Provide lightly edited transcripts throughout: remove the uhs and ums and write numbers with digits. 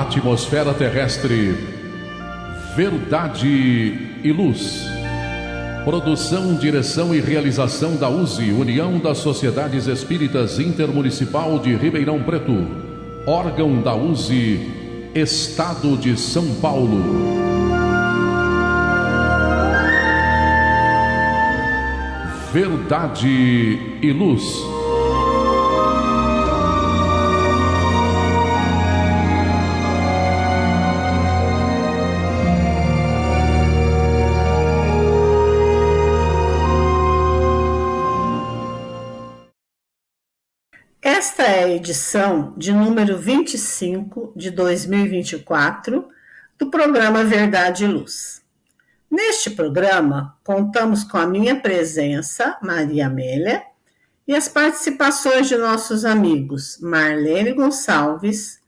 Atmosfera terrestre, verdade e luz. Produção, direção e realização da USE, União das Sociedades Espíritas Intermunicipal de Ribeirão Preto. Órgão da USE, Estado de São Paulo. Verdade e luz. Esta é a edição de número 25 de 2024 do programa Verdade e Luz. Neste programa, contamos com a minha presença, Maria Amélia, e as participações de nossos amigos Marlene Gonçalves,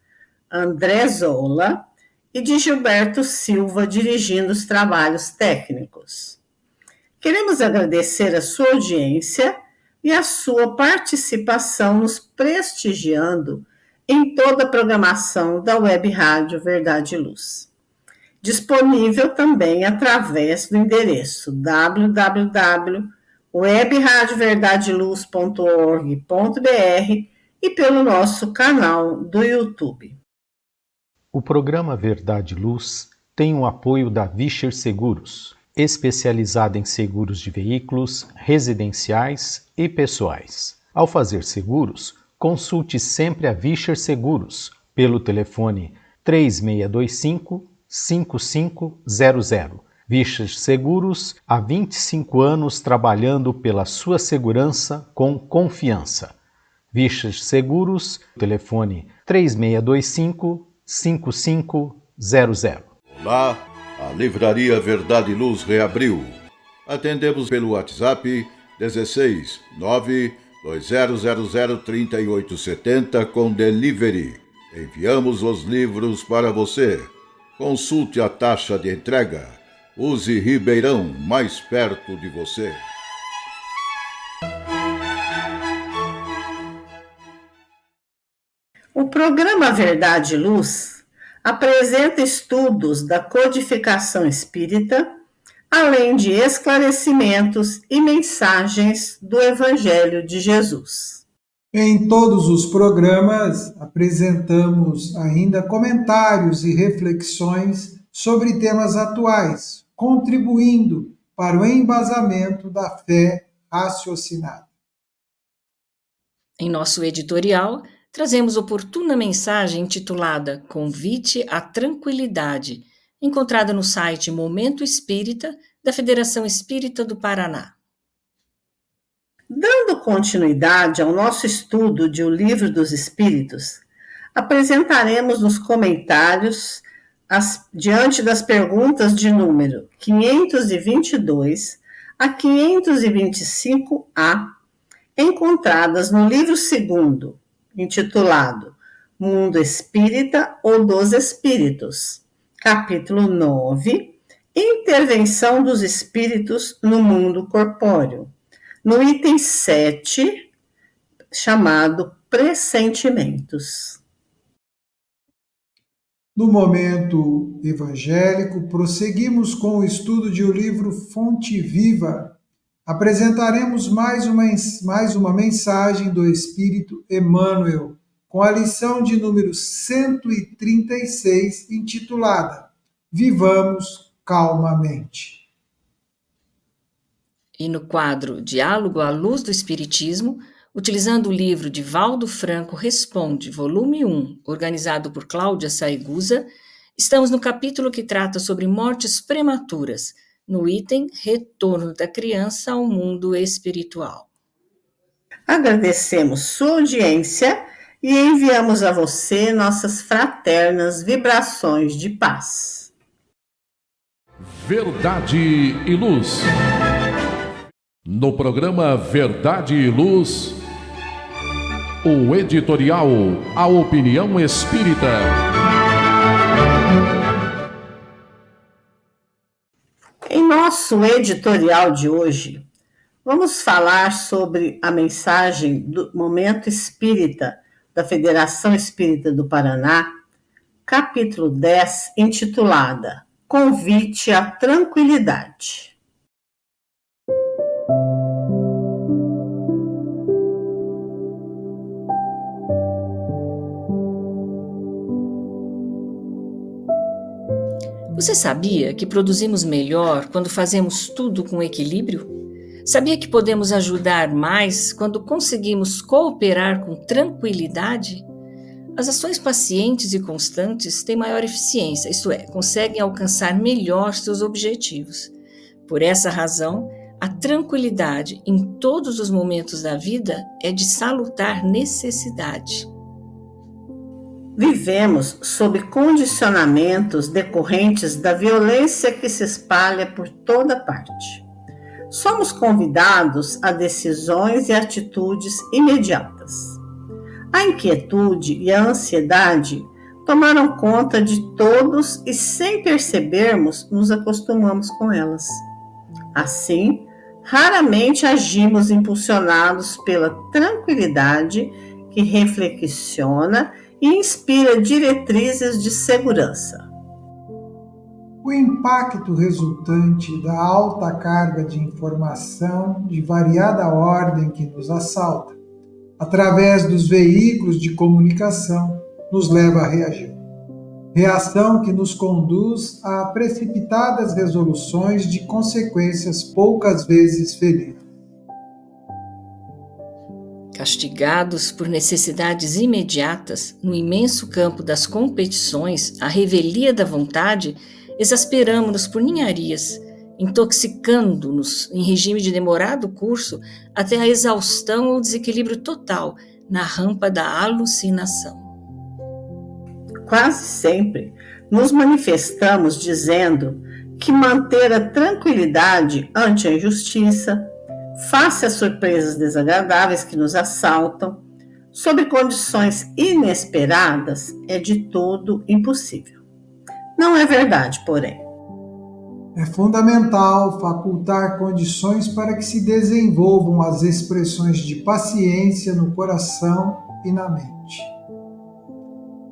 André Zola e de Gilberto Silva, dirigindo os trabalhos técnicos. Queremos agradecer a sua audiência e a sua participação nos prestigiando em toda a programação da Web Rádio Verdade e Luz. Disponível também através do endereço www.webradioverdadeluz.org.br e pelo nosso canal do YouTube. O programa Verdade e Luz tem o apoio da Vischer Seguros, especializada em seguros de veículos, residenciais e pessoais. Ao fazer seguros, consulte sempre a Vischer Seguros pelo telefone 3625-5500. Vischer Seguros, há 25 anos trabalhando pela sua segurança com confiança. Vischer Seguros, telefone 3625-5500. Olá, a Livraria Verdade e Luz reabriu. Atendemos pelo WhatsApp 16 920003870 com delivery. Enviamos os livros para você. Consulte a taxa de entrega. Use Ribeirão, mais perto de você. O programa Verdade e Luz apresenta estudos da codificação espírita, além de esclarecimentos e mensagens do Evangelho de Jesus. Em todos os programas, apresentamos ainda comentários e reflexões sobre temas atuais, contribuindo para o embasamento da fé raciocinada. Em nosso editorial, trazemos oportuna mensagem intitulada Convite à Tranquilidade, encontrada no site Momento Espírita da Federação Espírita do Paraná. Dando continuidade ao nosso estudo de O Livro dos Espíritos, apresentaremos nos comentários, diante das perguntas de número 522 a 525A, encontradas no livro 2º, intitulado Mundo Espírita ou dos Espíritos, capítulo 9, Intervenção dos Espíritos no Mundo Corpóreo, no item 7, chamado Pressentimentos. No momento evangélico, prosseguimos com o estudo de o livro Fonte Viva. Apresentaremos mais uma mensagem do Espírito Emmanuel, com a lição de número 136, intitulada Vivamos Calmamente. E no quadro Diálogo à Luz do Espiritismo, utilizando o livro de Valdo Franco Responde, volume 1, organizado por Cláudia Saigusa, estamos no capítulo que trata sobre mortes prematuras, no item Retorno da Criança ao Mundo Espiritual. Agradecemos sua audiência e enviamos a você nossas fraternas vibrações de paz. Verdade e Luz. No programa Verdade e Luz, o editorial A Opinião Espírita. Em nosso editorial de hoje, vamos falar sobre a mensagem do Momento Espírita da Federação Espírita do Paraná, capítulo 10, intitulada Convite à Tranquilidade. Você sabia que produzimos melhor quando fazemos tudo com equilíbrio? Sabia que podemos ajudar mais quando conseguimos cooperar com tranquilidade? As ações pacientes e constantes têm maior eficiência, isto é, conseguem alcançar melhor seus objetivos. Por essa razão, a tranquilidade em todos os momentos da vida é de salutar necessidade. Vivemos sob condicionamentos decorrentes da violência que se espalha por toda parte. Somos convidados a decisões e atitudes imediatas. A inquietude e a ansiedade tomaram conta de todos e, sem percebermos, nos acostumamos com elas. Assim, raramente agimos impulsionados pela tranquilidade que reflexiona e inspira diretrizes de segurança. O impacto resultante da alta carga de informação de variada ordem que nos assalta, através dos veículos de comunicação, nos leva a reagir. Reação que nos conduz a precipitadas resoluções de consequências poucas vezes felizes. Castigados por necessidades imediatas, no imenso campo das competições, a revelia da vontade, exasperamo-nos por ninharias, intoxicando-nos em regime de demorado curso até a exaustão ou desequilíbrio total na rampa da alucinação. Quase sempre nos manifestamos dizendo que manter a tranquilidade ante a injustiça, face às surpresas desagradáveis que nos assaltam, sob condições inesperadas, é de todo impossível. Não é verdade, porém. É fundamental facultar condições para que se desenvolvam as expressões de paciência no coração e na mente,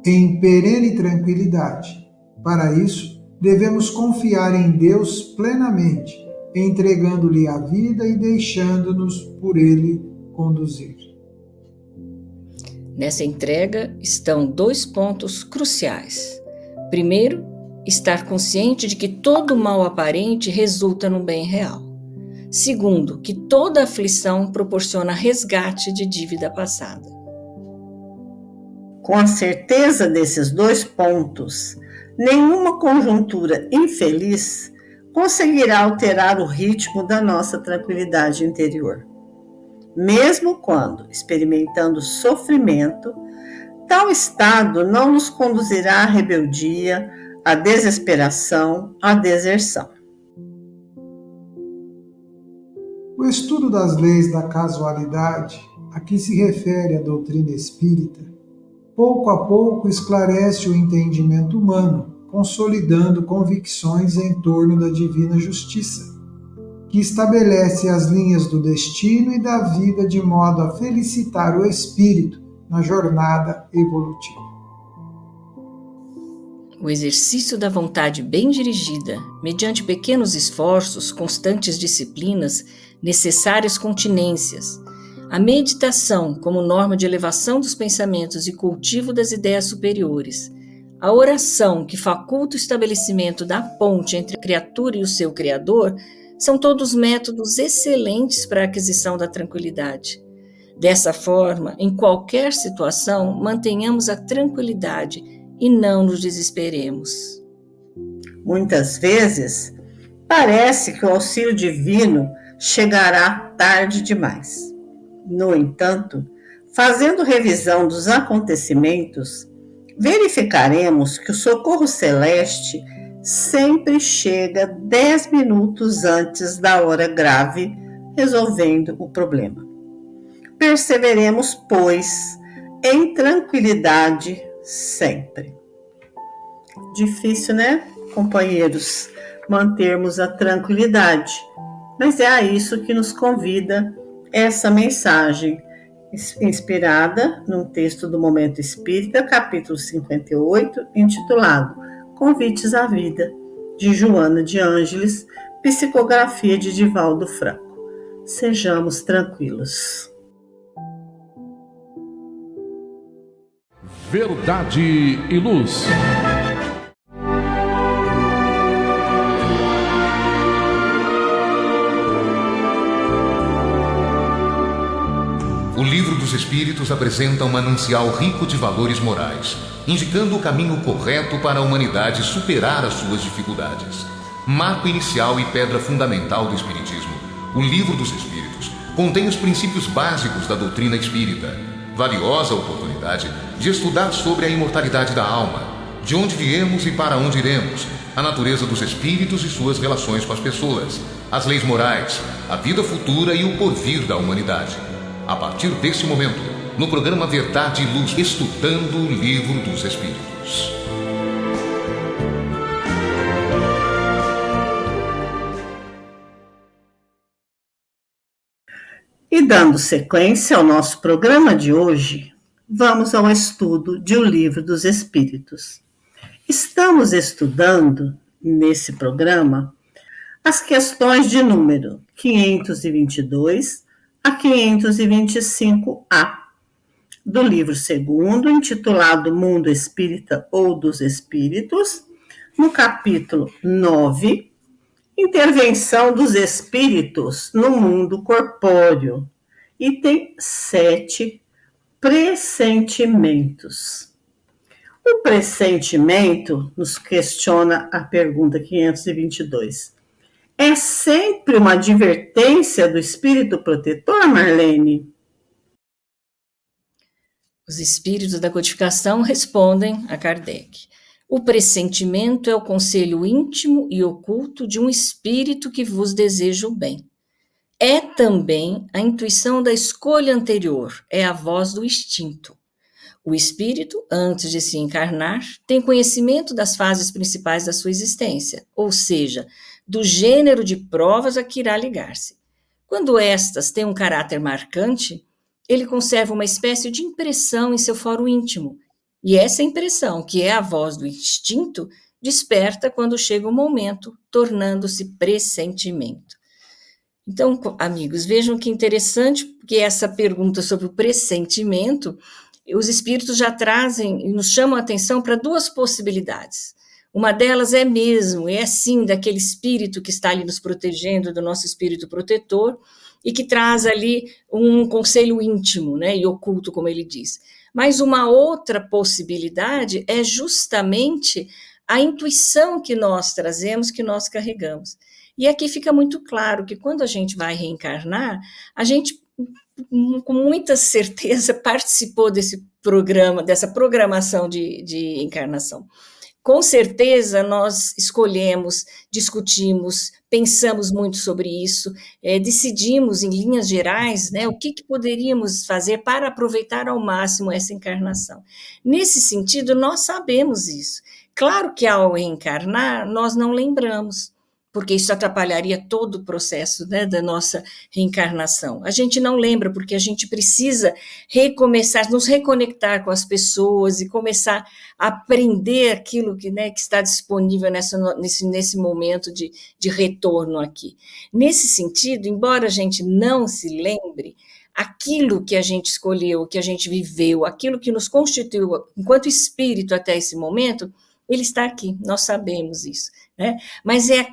em perene tranquilidade. Para isso, devemos confiar em Deus plenamente, entregando-lhe a vida e deixando-nos por Ele conduzir. Nessa entrega estão 2 pontos cruciais. Primeiro, estar consciente de que todo mal aparente resulta no bem real. Segundo, que toda aflição proporciona resgate de dívida passada. Com a certeza desses 2 pontos, nenhuma conjuntura infeliz conseguirá alterar o ritmo da nossa tranquilidade interior. Mesmo quando experimentando sofrimento, tal estado não nos conduzirá à rebeldia, à desesperação, à deserção. O estudo das leis da casualidade, a que se refere a doutrina espírita, pouco a pouco esclarece o entendimento humano, consolidando convicções em torno da divina justiça, que estabelece as linhas do destino e da vida de modo a felicitar o espírito na jornada evolutiva. O exercício da vontade bem dirigida, mediante pequenos esforços, constantes disciplinas, necessárias continências, a meditação como norma de elevação dos pensamentos e cultivo das ideias superiores, a oração que faculta o estabelecimento da ponte entre a criatura e o seu Criador, são todos métodos excelentes para a aquisição da tranquilidade. Dessa forma, em qualquer situação, mantenhamos a tranquilidade e não nos desesperemos. Muitas vezes, parece que o auxílio divino chegará tarde demais. No entanto, fazendo revisão dos acontecimentos, verificaremos que o socorro celeste sempre chega 10 minutos antes da hora grave, resolvendo o problema. Perseveremos, pois, em tranquilidade sempre. Difícil, né, companheiros, mantermos a tranquilidade, mas é a isso que nos convida essa mensagem inspirada num texto do Momento Espírita, capítulo 58, intitulado Convites à Vida, de Joana de Ângeles, psicografia de Divaldo Franco. Sejamos tranquilos. Verdade e Luz. O Livro dos Espíritos apresenta um manancial rico de valores morais, indicando o caminho correto para a humanidade superar as suas dificuldades. Marco inicial e pedra fundamental do Espiritismo, o Livro dos Espíritos contém os princípios básicos da doutrina espírita. Valiosa oportunidade de estudar sobre a imortalidade da alma, de onde viemos e para onde iremos, a natureza dos espíritos e suas relações com as pessoas, as leis morais, a vida futura e o porvir da humanidade. A partir desse momento, no programa Verdade e Luz, estudando o Livro dos Espíritos. E dando sequência ao nosso programa de hoje, vamos ao estudo de O Livro dos Espíritos. Estamos estudando, nesse programa, as questões de número 522 a 525A, do livro segundo, intitulado Mundo Espírita ou dos Espíritos, no capítulo 9, Intervenção dos Espíritos no Mundo Corpóreo, item 7, Pressentimentos. O pressentimento, nos questiona a pergunta 522, é sempre uma advertência do espírito protetor, Marlene? Os espíritos da codificação respondem a Kardec. O pressentimento é o conselho íntimo e oculto de um espírito que vos deseja o bem. É também a intuição da escolha anterior, é a voz do instinto. O espírito, antes de se encarnar, tem conhecimento das fases principais da sua existência, ou seja, do gênero de provas a que irá ligar-se. Quando estas têm um caráter marcante, ele conserva uma espécie de impressão em seu foro íntimo, e essa impressão, que é a voz do instinto, desperta quando chega o momento, tornando-se pressentimento. Então, amigos, vejam que interessante, porque essa pergunta sobre o pressentimento, os espíritos já trazem e nos chamam a atenção para duas possibilidades. Uma delas é sim, daquele espírito que está ali nos protegendo, do nosso espírito protetor, e que traz ali um conselho íntimo, né, e oculto, como ele diz. Mas uma outra possibilidade é justamente a intuição que nós trazemos, que nós carregamos. E aqui fica muito claro que quando a gente vai reencarnar, a gente, com muita certeza, participou desse programa, dessa programação de encarnação. Com certeza nós escolhemos, discutimos, pensamos muito sobre isso, decidimos em linhas gerais, né, o que poderíamos fazer para aproveitar ao máximo essa encarnação. Nesse sentido, nós sabemos isso. Claro que ao reencarnar, nós não lembramos, porque isso atrapalharia todo o processo, né, da nossa reencarnação. A gente não lembra, porque a gente precisa recomeçar, nos reconectar com as pessoas e começar a aprender aquilo que está disponível nesse momento de retorno aqui. Nesse sentido, embora a gente não se lembre, aquilo que a gente escolheu, que a gente viveu, aquilo que nos constituiu enquanto espírito até esse momento, ele está aqui, nós sabemos isso, né? Mas é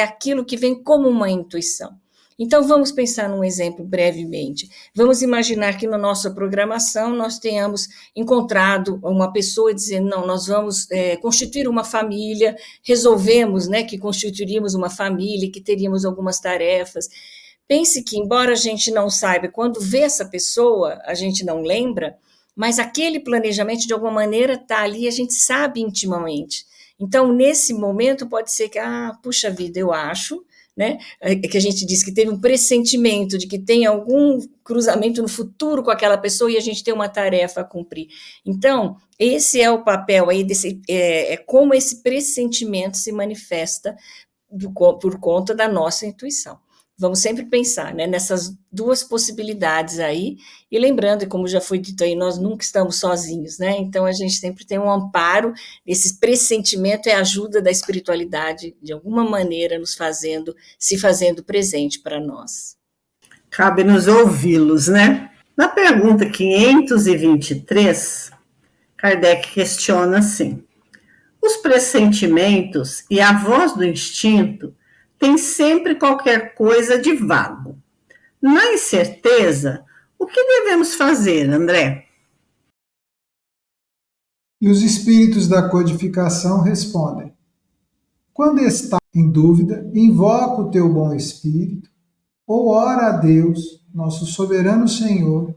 aquilo que vem como uma intuição. Então, vamos pensar num exemplo brevemente. Vamos imaginar que na nossa programação nós tenhamos encontrado uma pessoa dizendo, não, nós vamos constituir uma família, resolvemos, né, que constituiríamos uma família, que teríamos algumas tarefas. Pense que, embora a gente não saiba, quando vê essa pessoa, a gente não lembra, mas aquele planejamento, de alguma maneira, está ali, a gente sabe intimamente. Então, nesse momento, pode ser que, puxa vida, eu acho, né, que a gente diz que teve um pressentimento de que tem algum cruzamento no futuro com aquela pessoa e a gente tem uma tarefa a cumprir. Então, esse é o papel aí, como esse pressentimento se manifesta por conta da nossa intuição. Vamos sempre pensar, né, nessas duas possibilidades aí, e lembrando, e como já foi dito aí, nós nunca estamos sozinhos, né? Então a gente sempre tem um amparo, esse pressentimento é a ajuda da espiritualidade, de alguma maneira se fazendo presente para nós. Cabe nos ouvi-los, né? Na pergunta 523, Kardec questiona assim: os pressentimentos e a voz do instinto têm sempre qualquer coisa de vago. Na incerteza, o que devemos fazer, André? E os espíritos da codificação respondem: quando está em dúvida, invoca o teu bom espírito ou ora a Deus, nosso soberano Senhor,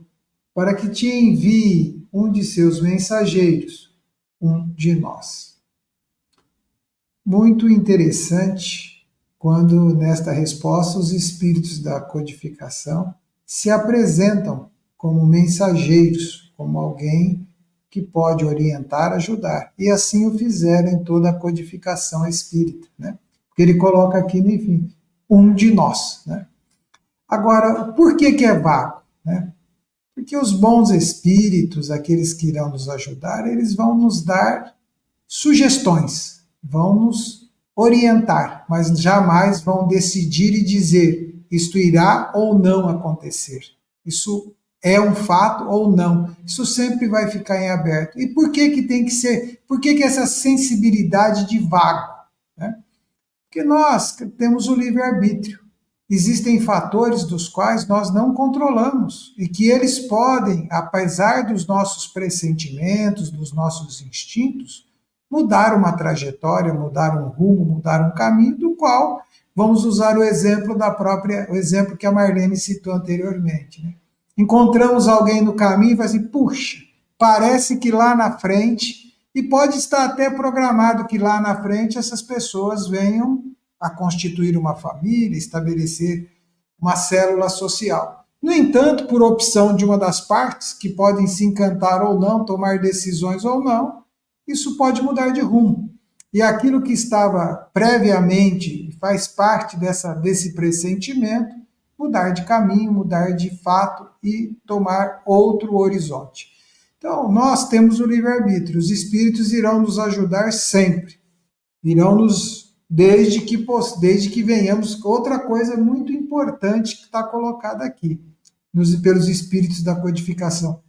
para que te envie um de seus mensageiros, um de nós. Muito interessante quando, nesta resposta, os espíritos da codificação se apresentam como mensageiros, como alguém que pode orientar, ajudar. E assim o fizeram em toda a codificação espírita, né? Porque ele coloca aqui, enfim, um de nós, né? Agora, por que é vago, né? Porque os bons espíritos, aqueles que irão nos ajudar, eles vão nos dar sugestões, vão nos orientar, mas jamais vão decidir e dizer isto irá ou não acontecer. Isso é um fato ou não. Isso sempre vai ficar em aberto. E por que tem que ser? Por que essa sensibilidade de vago, né? Porque nós temos o livre-arbítrio. Existem fatores dos quais nós não controlamos e que eles podem, apesar dos nossos pressentimentos, dos nossos instintos, mudar uma trajetória, mudar um rumo, mudar um caminho, do qual vamos usar o exemplo o exemplo que a Marlene citou anteriormente, né? Encontramos alguém no caminho e vai assim, puxa, parece que lá na frente, e pode estar até programado que lá na frente essas pessoas venham a constituir uma família, estabelecer uma célula social. No entanto, por opção de uma das partes, que podem se encantar ou não, tomar decisões ou não, isso pode mudar de rumo. E aquilo que estava previamente, faz parte desse pressentimento, mudar de caminho, mudar de fato e tomar outro horizonte. Então, nós temos o livre-arbítrio, os espíritos irão nos ajudar sempre, irão nos desde que venhamos. Outra coisa muito importante que está colocada aqui, pelos espíritos da codificação: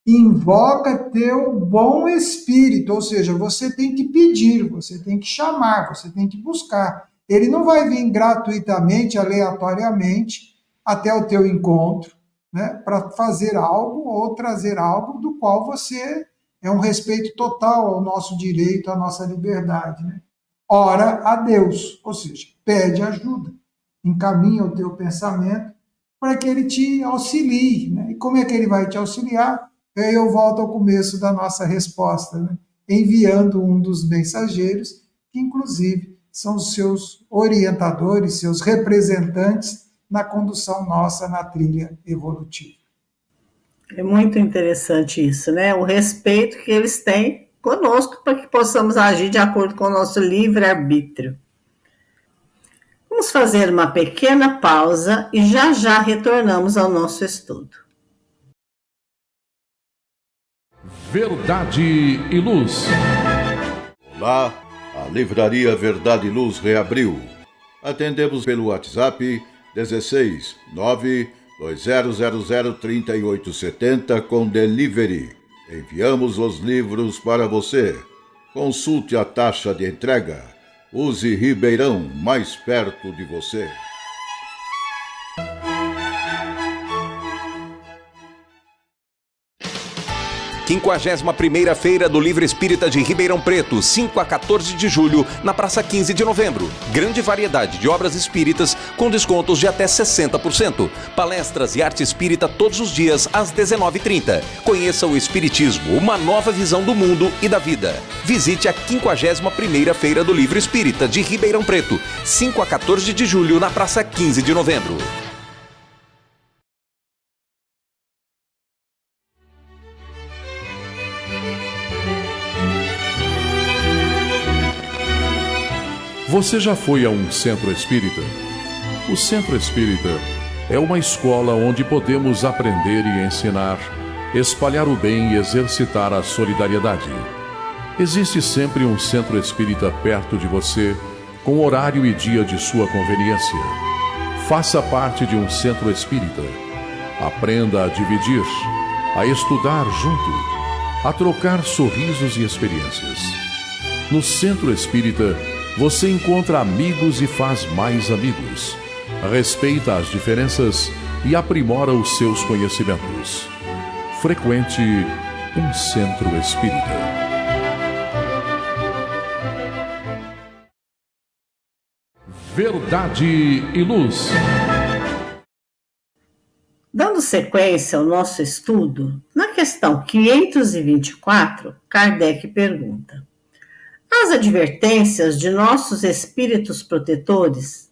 invoca teu bom espírito, ou seja, você tem que pedir, você tem que chamar, você tem que buscar. Ele não vai vir gratuitamente, aleatoriamente, até o teu encontro, né, para fazer algo ou trazer algo do qual você é um respeito total ao nosso direito, à nossa liberdade, né? Ora a Deus, ou seja, pede ajuda, encaminha o teu pensamento para que ele te auxilie, né? E como é que ele vai te auxiliar? Aí eu volto ao começo da nossa resposta, né? Enviando um dos mensageiros, que inclusive são os seus orientadores, seus representantes na condução nossa na trilha evolutiva. É muito interessante isso, né? O respeito que eles têm conosco para que possamos agir de acordo com o nosso livre-arbítrio. Vamos fazer uma pequena pausa e já retornamos ao nosso estudo. Verdade e Luz. Olá, a Livraria Verdade e Luz reabriu. Atendemos pelo WhatsApp 16 92000 3870 com delivery. Enviamos os livros para você. Consulte a taxa de entrega. Use Ribeirão, mais perto de você. Quinquagésima primeira Feira do Livro Espírita de Ribeirão Preto, 5 a 14 de julho, na Praça 15 de Novembro. Grande variedade de obras espíritas com descontos de até 60%. Palestras e arte espírita todos os dias às 19h30. Conheça o Espiritismo, uma nova visão do mundo e da vida. Visite a 51ª Primeira Feira do Livro Espírita de Ribeirão Preto, 5 a 14 de julho, na Praça 15 de Novembro. Você já foi a um centro espírita? O Centro Espírita é uma escola onde podemos aprender e ensinar, espalhar o bem e exercitar a solidariedade. Existe sempre um Centro Espírita perto de você, com horário e dia de sua conveniência. Faça parte de um Centro Espírita. Aprenda a dividir, a estudar junto, a trocar sorrisos e experiências. No Centro Espírita, você encontra amigos e faz mais amigos. Respeita as diferenças e aprimora os seus conhecimentos. Frequente um Centro Espírita. Verdade e Luz. Dando sequência ao nosso estudo, na questão 524, Kardec pergunta: as advertências de nossos espíritos protetores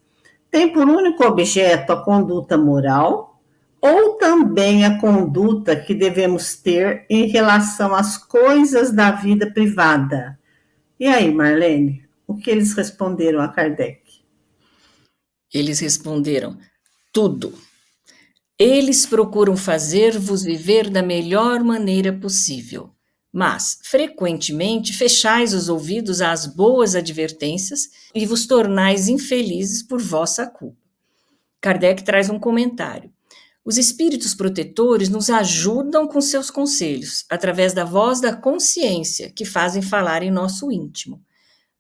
têm por único objeto a conduta moral ou também a conduta que devemos ter em relação às coisas da vida privada? E aí, Marlene, o que eles responderam a Kardec? Eles responderam: tudo. Eles procuram fazer-vos viver da melhor maneira possível, mas, frequentemente, fechais os ouvidos às boas advertências e vos tornais infelizes por vossa culpa. Kardec traz um comentário. Os espíritos protetores nos ajudam com seus conselhos, através da voz da consciência, que fazem falar em nosso íntimo.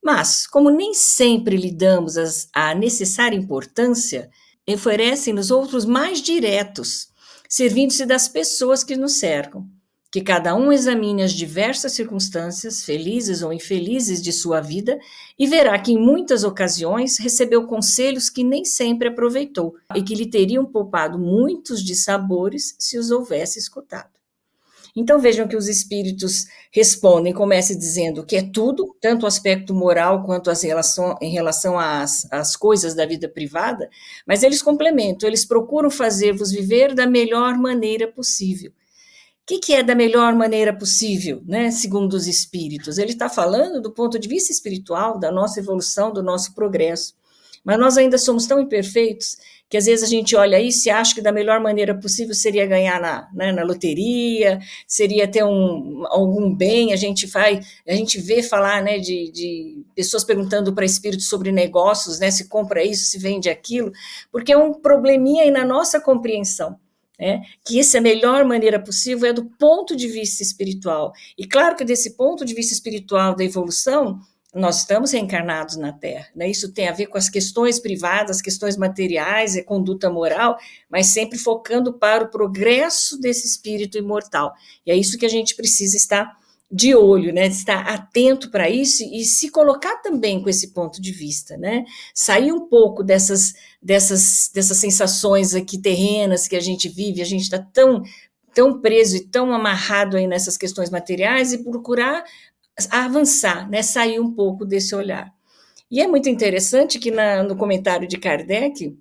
Mas, como nem sempre lhe damos a necessária importância, oferecem-nos outros mais diretos, servindo-se das pessoas que nos cercam. Que cada um examine as diversas circunstâncias, felizes ou infelizes, de sua vida e verá que em muitas ocasiões recebeu conselhos que nem sempre aproveitou e que lhe teriam poupado muitos dissabores se os houvesse escutado. Então vejam que os espíritos respondem, começam dizendo que é tudo, tanto o aspecto moral quanto em relação às coisas da vida privada, mas eles complementam, eles procuram fazer-vos viver da melhor maneira possível. O que é da melhor maneira possível, né, segundo os espíritos? Ele está falando do ponto de vista espiritual, da nossa evolução, do nosso progresso. Mas nós ainda somos tão imperfeitos que às vezes a gente olha isso e acha que da melhor maneira possível seria ganhar na loteria, seria ter algum bem. A gente vê falar, né, de pessoas perguntando para espíritos sobre negócios, né, se compra isso, se vende aquilo, porque é um probleminha aí na nossa compreensão. Que essa melhor maneira possível é do ponto de vista espiritual. E claro que desse ponto de vista espiritual da evolução, nós estamos reencarnados na Terra, né? Isso tem a ver com as questões privadas, questões materiais, conduta moral, mas sempre focando para o progresso desse espírito imortal. E é isso que a gente precisa estar de olho, né? Estar atento para isso e se colocar também com esse ponto de vista, né? Sair um pouco dessas sensações aqui terrenas que a gente vive, a gente está tão preso e tão amarrado aí nessas questões materiais e procurar avançar, né? Sair um pouco desse olhar. E é muito interessante que no comentário de Kardec,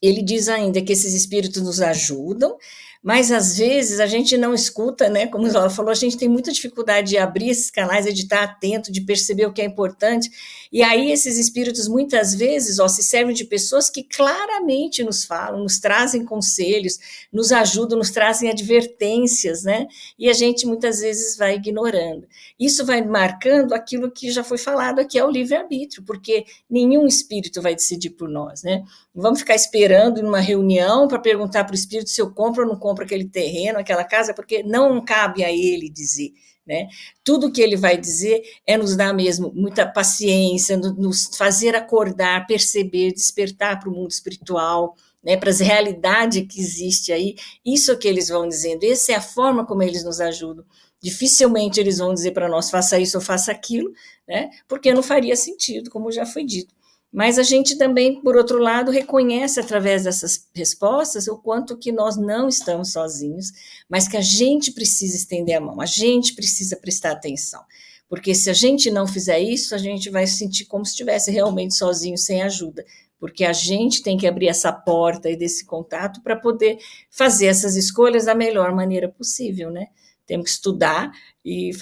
ele diz ainda que esses espíritos nos ajudam, mas às vezes a gente não escuta, né? Como ela falou, a gente tem muita dificuldade de abrir esses canais, de estar atento, de perceber o que é importante, e aí esses espíritos muitas vezes se servem de pessoas que claramente nos falam, nos trazem conselhos, nos ajudam, nos trazem advertências, né? E a gente muitas vezes vai ignorando. Isso vai marcando aquilo que já foi falado aqui, é o livre-arbítrio, porque nenhum espírito vai decidir por nós, né? Não vamos ficar esperando numa reunião para perguntar para o espírito se eu compro ou não compro aquele terreno, aquela casa, porque não cabe a ele dizer, né? Tudo que ele vai dizer é nos dar mesmo muita paciência, nos fazer acordar, perceber, despertar para o mundo espiritual, né, para as realidades que existem aí. Isso é o que eles vão dizendo, essa é a forma como eles nos ajudam. Dificilmente eles vão dizer para nós, faça isso ou faça aquilo, né, porque não faria sentido, como já foi dito. Mas a gente também, por outro lado, reconhece através dessas respostas o quanto que nós não estamos sozinhos, mas que a gente precisa estender a mão, a gente precisa prestar atenção. Porque se a gente não fizer isso, a gente vai se sentir como se estivesse realmente sozinho, sem ajuda. Porque a gente tem que abrir essa porta aí desse contato para poder fazer essas escolhas da melhor maneira possível, né? Temos que estudar e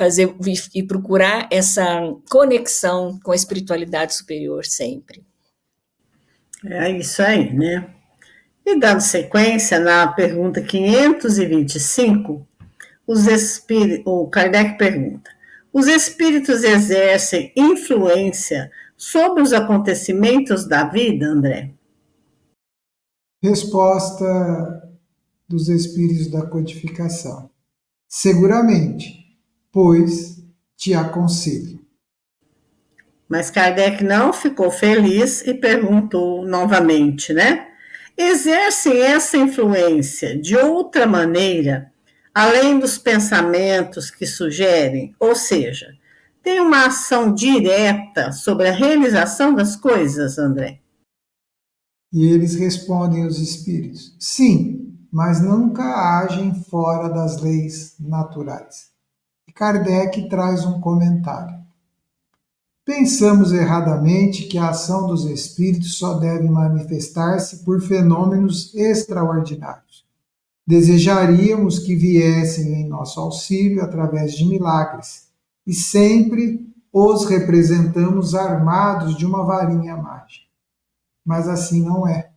procurar essa conexão com a espiritualidade superior sempre. É isso aí, né? E dando sequência na pergunta 525, o Kardec pergunta: os espíritos exercem influência sobre os acontecimentos da vida, André? Resposta dos espíritos da codificação. Seguramente, pois te aconselho. Mas Kardec não ficou feliz e perguntou novamente, né? Exercem essa influência de outra maneira, além dos pensamentos que sugerem, ou seja, tem uma ação direta sobre a realização das coisas, André? E eles respondem, os espíritos, sim, mas nunca agem fora das leis naturais. E Kardec traz um comentário. Pensamos erradamente que a ação dos espíritos só deve manifestar-se por fenômenos extraordinários. Desejaríamos que viessem em nosso auxílio através de milagres, e sempre os representamos armados de uma varinha mágica. Mas assim não é.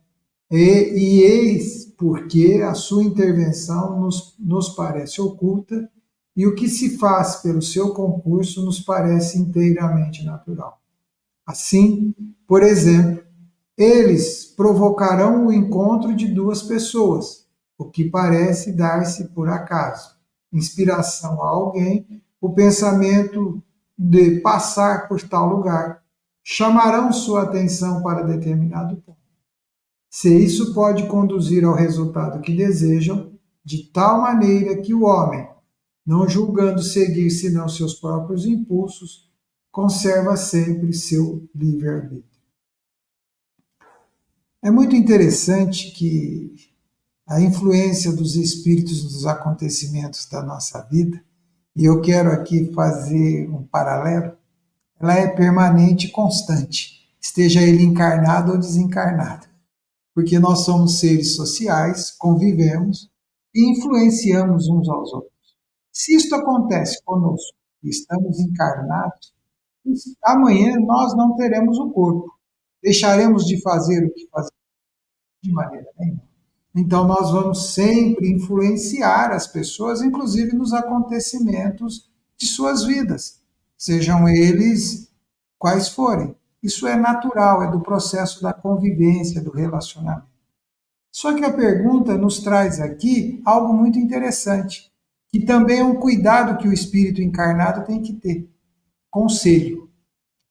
E eis porque a sua intervenção nos parece oculta e o que se faz pelo seu concurso nos parece inteiramente natural. Assim, por exemplo, eles provocarão o encontro de duas pessoas, o que parece dar-se por acaso. Inspiração a alguém, o pensamento de passar por tal lugar, chamarão sua atenção para determinado ponto. Se isso pode conduzir ao resultado que desejam, de tal maneira que o homem, não julgando seguir senão seus próprios impulsos, conserva sempre seu livre-arbítrio. É muito interessante que a influência dos espíritos nos acontecimentos da nossa vida, e eu quero aqui fazer um paralelo, ela é permanente e constante, esteja ele encarnado ou desencarnado, porque nós somos seres sociais, convivemos e influenciamos uns aos outros. Se isto acontece conosco e estamos encarnados, amanhã nós não teremos o corpo, deixaremos de fazer o que fazemos de maneira nenhuma. Então, nós vamos sempre influenciar as pessoas, inclusive nos acontecimentos de suas vidas, sejam eles quais forem. Isso é natural, é do processo da convivência, do relacionamento. Só que a pergunta nos traz aqui algo muito interessante, que também é um cuidado que o espírito encarnado tem que ter. Conselho.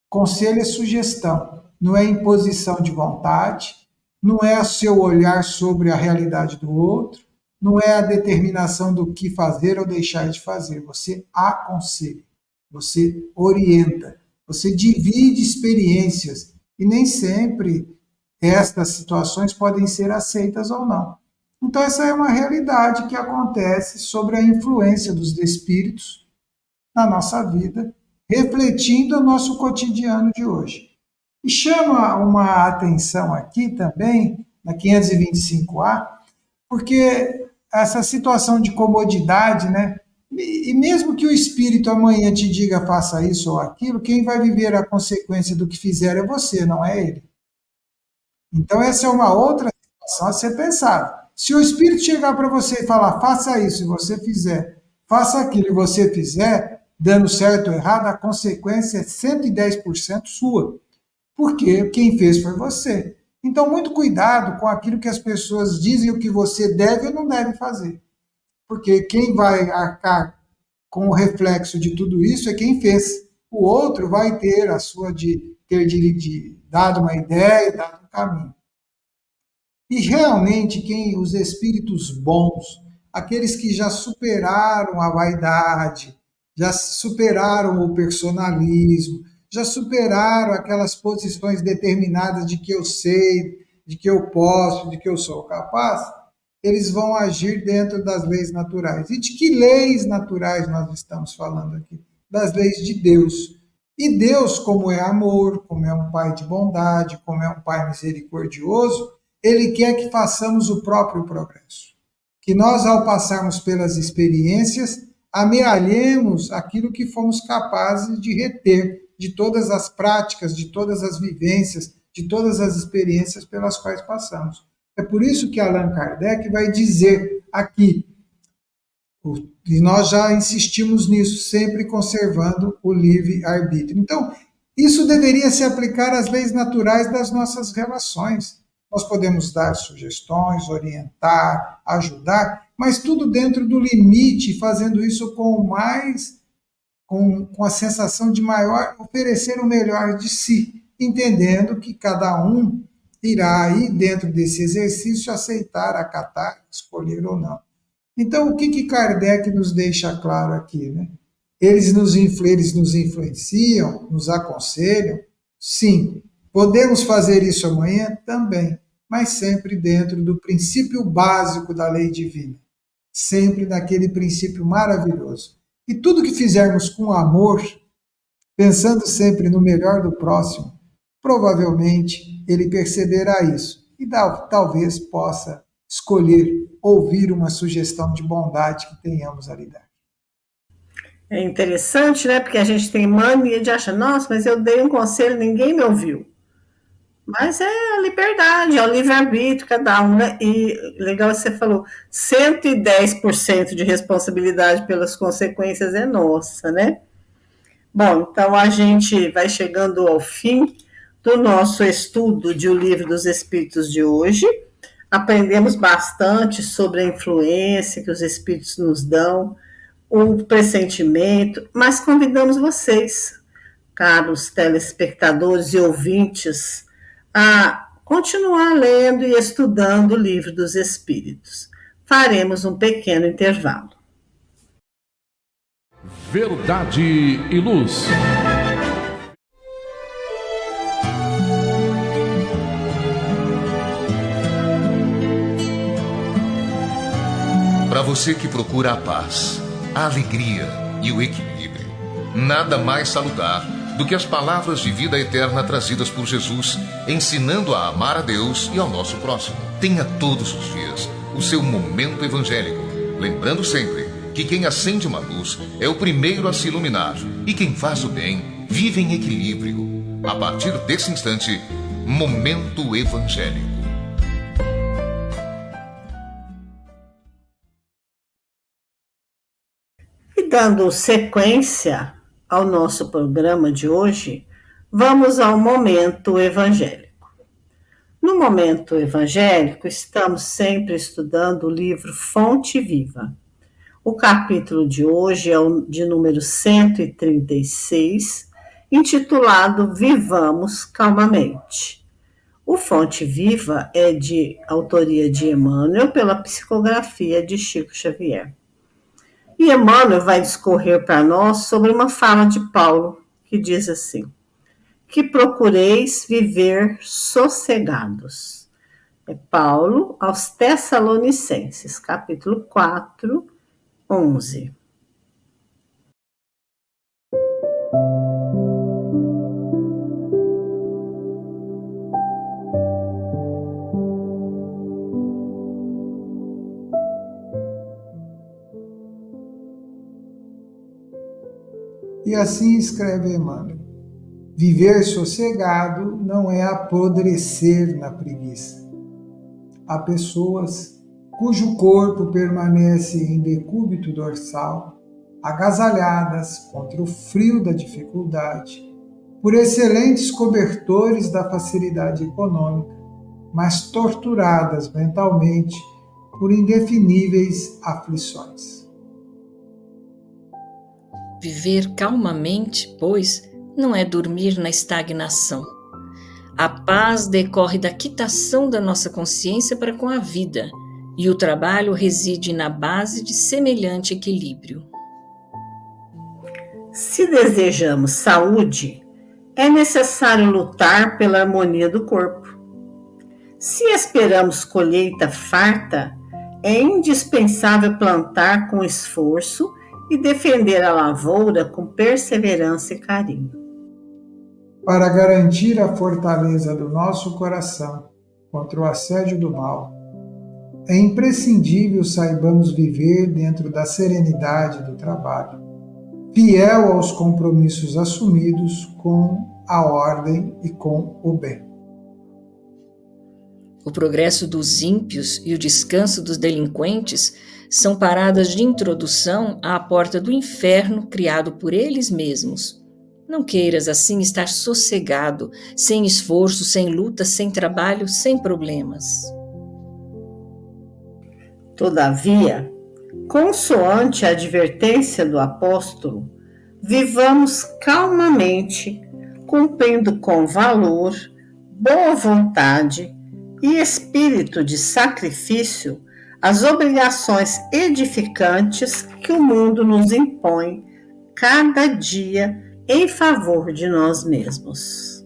Conselho é sugestão, não é imposição de vontade, não é o seu olhar sobre a realidade do outro, não é a determinação do que fazer ou deixar de fazer. Você aconselha, você orienta, você divide experiências e nem sempre estas situações podem ser aceitas ou não. Então, essa é uma realidade que acontece sobre a influência dos espíritos na nossa vida, refletindo o nosso cotidiano de hoje. E chama uma atenção aqui também, na 525A, porque essa situação de comodidade, né? E mesmo que o espírito amanhã te diga faça isso ou aquilo, quem vai viver a consequência do que fizer é você, não é ele. Então, essa é uma outra situação a ser pensada. Se o espírito chegar para você e falar, faça isso, e você fizer, faça aquilo, e você fizer, dando certo ou errado, a consequência é 110% sua. Porque quem fez foi você. Então, muito cuidado com aquilo que as pessoas dizem o que você deve ou não deve fazer. Porque quem vai arcar com o reflexo de tudo isso é quem fez. O outro vai ter a sua de ter dado uma ideia, dado um caminho. E realmente os espíritos bons, aqueles que já superaram a vaidade, já superaram o personalismo, já superaram aquelas posições determinadas de que eu sei, de que eu posso, de que eu sou capaz, eles vão agir dentro das leis naturais. E de que leis naturais nós estamos falando aqui? Das leis de Deus. E Deus, como é amor, como é um Pai de bondade, como é um Pai misericordioso, Ele quer que façamos o próprio progresso. Que nós, ao passarmos pelas experiências, amealhemos aquilo que fomos capazes de reter, de todas as práticas, de todas as vivências, de todas as experiências pelas quais passamos. É por isso que Allan Kardec vai dizer aqui, e nós já insistimos nisso, sempre conservando o livre-arbítrio. Então, isso deveria se aplicar às leis naturais das nossas relações. Nós podemos dar sugestões, orientar, ajudar, mas tudo dentro do limite, fazendo isso com a sensação de maior, oferecer o melhor de si, entendendo que cada um irá aí, dentro desse exercício, aceitar, acatar, escolher ou não. Então, o que Kardec nos deixa claro aqui, né? Eles nos influenciam, nos aconselham? Sim. Podemos fazer isso amanhã? Também. Mas sempre dentro do princípio básico da lei divina. Sempre naquele princípio maravilhoso. E tudo que fizermos com amor, pensando sempre no melhor do próximo, provavelmente ele perceberá isso. E talvez possa escolher ouvir uma sugestão de bondade que tenhamos a lhe dar. É interessante, né? Porque a gente tem mania de achar, nossa, mas eu dei um conselho, ninguém me ouviu. Mas é a liberdade, é o livre-arbítrio, cada um, né? E legal você falou, 110% de responsabilidade pelas consequências é nossa, né? Bom, então a gente vai chegando ao fim do nosso estudo de O Livro dos Espíritos de hoje. Aprendemos bastante sobre a influência que os espíritos nos dão, o pressentimento, mas convidamos vocês, caros telespectadores e ouvintes, a continuar lendo e estudando o Livro dos Espíritos. Faremos um pequeno intervalo. Verdade e Luz. Para você que procura a paz, a alegria e o equilíbrio, nada mais salutar do que as palavras de vida eterna trazidas por Jesus, ensinando a amar a Deus e ao nosso próximo. Tenha todos os dias o seu momento evangélico, lembrando sempre que quem acende uma luz é o primeiro a se iluminar e quem faz o bem vive em equilíbrio. A partir desse instante, Momento Evangélico. E dando sequência ao nosso programa de hoje, vamos ao Momento Evangélico. No Momento Evangélico, estamos sempre estudando o livro Fonte Viva. O capítulo de hoje é o de número 136, intitulado Vivamos Calmamente. O Fonte Viva é de autoria de Emmanuel, pela psicografia de Chico Xavier. E Emmanuel vai discorrer para nós sobre uma fala de Paulo, que diz assim: que procureis viver sossegados. É Paulo aos Tessalonicenses, capítulo 4, 11. E assim escreve Emmanuel: viver sossegado não é apodrecer na preguiça. Há pessoas cujo corpo permanece em decúbito dorsal, agasalhadas contra o frio da dificuldade, por excelentes cobertores da facilidade econômica, mas torturadas mentalmente por indefiníveis aflições. Viver calmamente, pois, não é dormir na estagnação. A paz decorre da quitação da nossa consciência para com a vida, e o trabalho reside na base de semelhante equilíbrio. Se desejamos saúde, é necessário lutar pela harmonia do corpo. Se esperamos colheita farta, é indispensável plantar com esforço e defender a lavoura com perseverança e carinho. Para garantir a fortaleza do nosso coração contra o assédio do mal, é imprescindível saibamos viver dentro da serenidade do trabalho, fiel aos compromissos assumidos com a ordem e com o bem. O progresso dos ímpios e o descanso dos delinquentes são paradas de introdução à porta do inferno criado por eles mesmos. Não queiras assim estar sossegado, sem esforço, sem luta, sem trabalho, sem problemas. Todavia, consoante a advertência do apóstolo, vivamos calmamente, cumprindo com valor, boa vontade e espírito de sacrifício as obrigações edificantes que o mundo nos impõe cada dia em favor de nós mesmos.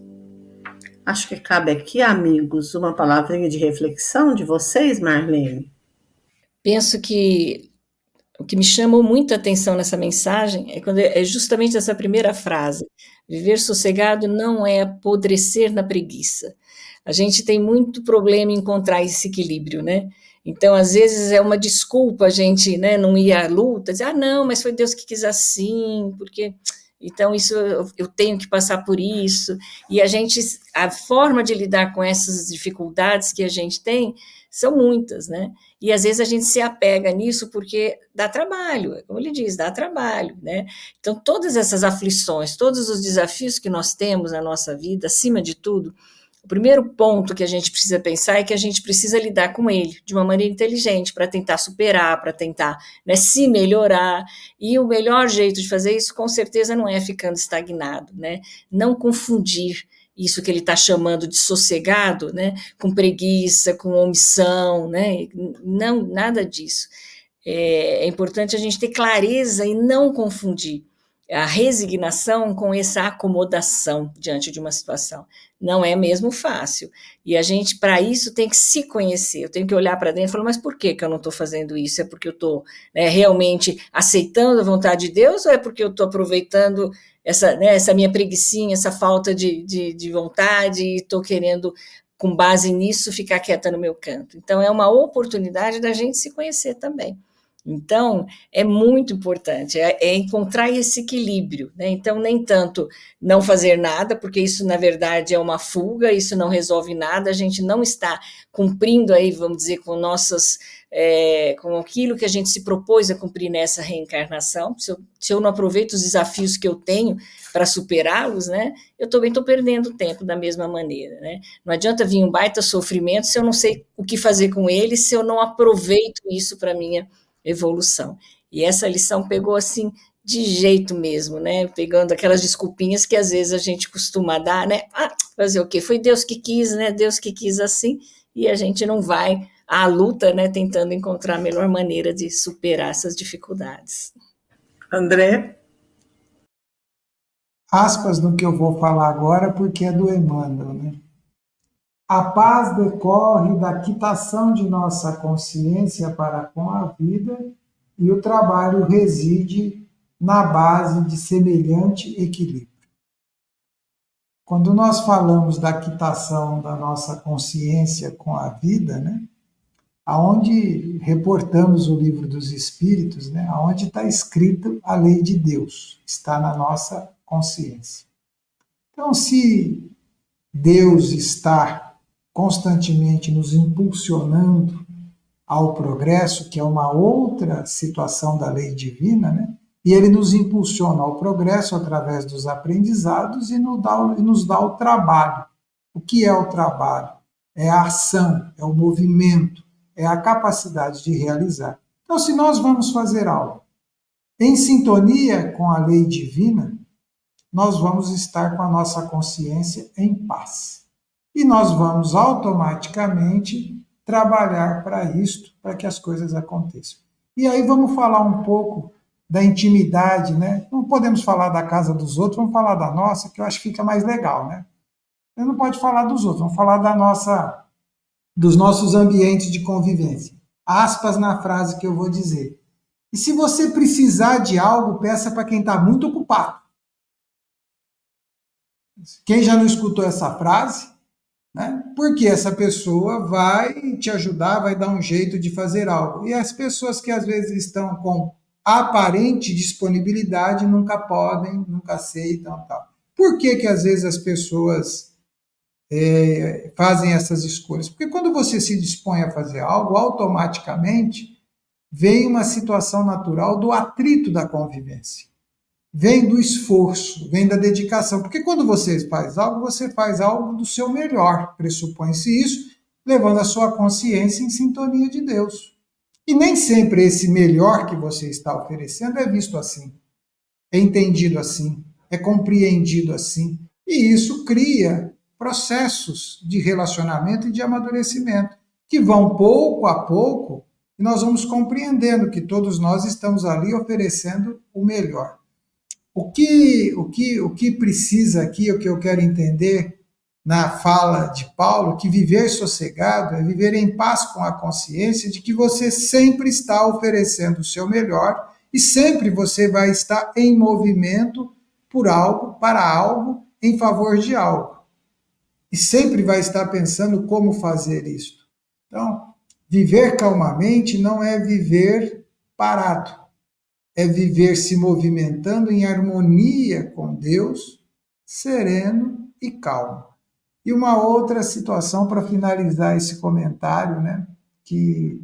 Acho que cabe aqui, amigos, uma palavrinha de reflexão de vocês, Marlene. Penso que o que me chamou muita atenção nessa mensagem é justamente essa primeira frase: viver sossegado não é apodrecer na preguiça. A gente tem muito problema em encontrar esse equilíbrio, né? Então, às vezes, é uma desculpa a gente, né, não ir à luta, dizer, não, mas foi Deus que quis assim, porque... Então, isso eu tenho que passar por isso. E a forma de lidar com essas dificuldades que a gente tem são muitas, né? E às vezes a gente se apega nisso porque dá trabalho, como ele diz, dá trabalho, né? Então, todas essas aflições, todos os desafios que nós temos na nossa vida, acima de tudo, o primeiro ponto que a gente precisa pensar é que a gente precisa lidar com ele de uma maneira inteligente, para tentar superar, para tentar, né, se melhorar. E o melhor jeito de fazer isso, com certeza, não é ficando estagnado, né? Não confundir isso que ele está chamando de sossegado, né, com preguiça, com omissão, né? Não, nada disso. É importante a gente ter clareza e não confundir a resignação com essa acomodação diante de uma situação. Não é mesmo fácil. E a gente, para isso, tem que se conhecer. Eu tenho que olhar para dentro e falar, mas por que eu não estou fazendo isso? É porque eu estou, né, realmente aceitando a vontade de Deus ou é porque eu estou aproveitando essa minha preguicinha, essa falta de vontade e estou querendo, com base nisso, ficar quieta no meu canto? Então, é uma oportunidade da gente se conhecer também. Então, é muito importante, é encontrar esse equilíbrio, né? Então, nem tanto não fazer nada, porque isso, na verdade, é uma fuga, isso não resolve nada, a gente não está cumprindo aí, vamos dizer, com aquilo que a gente se propôs a cumprir nessa reencarnação. Se eu não aproveito os desafios que eu tenho para superá-los, né, eu também estou perdendo tempo da mesma maneira, né? Não adianta vir um baita sofrimento se eu não sei o que fazer com ele, se eu não aproveito isso para a minha evolução. E essa lição pegou assim de jeito mesmo, né? Pegando aquelas desculpinhas que às vezes a gente costuma dar, né? Fazer o quê? Foi Deus que quis, né? Deus que quis assim, e a gente não vai à luta, né? Tentando encontrar a melhor maneira de superar essas dificuldades. André? Aspas no que eu vou falar agora, porque é do Emmanuel, né? A paz decorre da quitação de nossa consciência para com a vida e o trabalho reside na base de semelhante equilíbrio. Quando nós falamos da quitação da nossa consciência com a vida, né, aonde reportamos o Livro dos Espíritos, né, aonde está escrito a lei de Deus, está na nossa consciência. Então, se Deus está constantemente nos impulsionando ao progresso, que é uma outra situação da lei divina, né? E ele nos impulsiona ao progresso através dos aprendizados e nos dá o trabalho. O que é o trabalho? É a ação, é o movimento, é a capacidade de realizar. Então, se nós vamos fazer algo em sintonia com a lei divina, nós vamos estar com a nossa consciência em paz. E nós vamos automaticamente trabalhar para isto, para que as coisas aconteçam. E aí vamos falar um pouco da intimidade, né? Não podemos falar da casa dos outros, vamos falar da nossa, que eu acho que fica mais legal, né? Eu não pode falar dos outros, vamos falar dos nossos ambientes de convivência. Aspas na frase que eu vou dizer. E se você precisar de algo, peça para quem está muito ocupado. Quem já não escutou essa frase? Né? Porque essa pessoa vai te ajudar, vai dar um jeito de fazer algo. E as pessoas que às vezes estão com aparente disponibilidade nunca podem, nunca aceitam. Tal. Por que às vezes as pessoas fazem essas escolhas. Porque quando você se dispõe a fazer algo, automaticamente vem uma situação natural do atrito da convivência. Vem do esforço, vem da dedicação. Porque quando você faz algo do seu melhor, pressupõe-se isso, levando a sua consciência em sintonia de Deus. E nem sempre esse melhor que você está oferecendo é visto assim, é entendido assim, é compreendido assim. E isso cria processos de relacionamento e de amadurecimento, que vão pouco a pouco, e nós vamos compreendendo que todos nós estamos ali oferecendo o melhor. O que precisa aqui, o que eu quero entender na fala de Paulo, que viver sossegado é viver em paz com a consciência de que você sempre está oferecendo o seu melhor e sempre você vai estar em movimento por algo, para algo, em favor de algo. E sempre vai estar pensando como fazer isto. Então, viver calmamente não é viver parado, é viver se movimentando em harmonia com Deus, sereno e calmo. E uma outra situação para finalizar esse comentário, né, que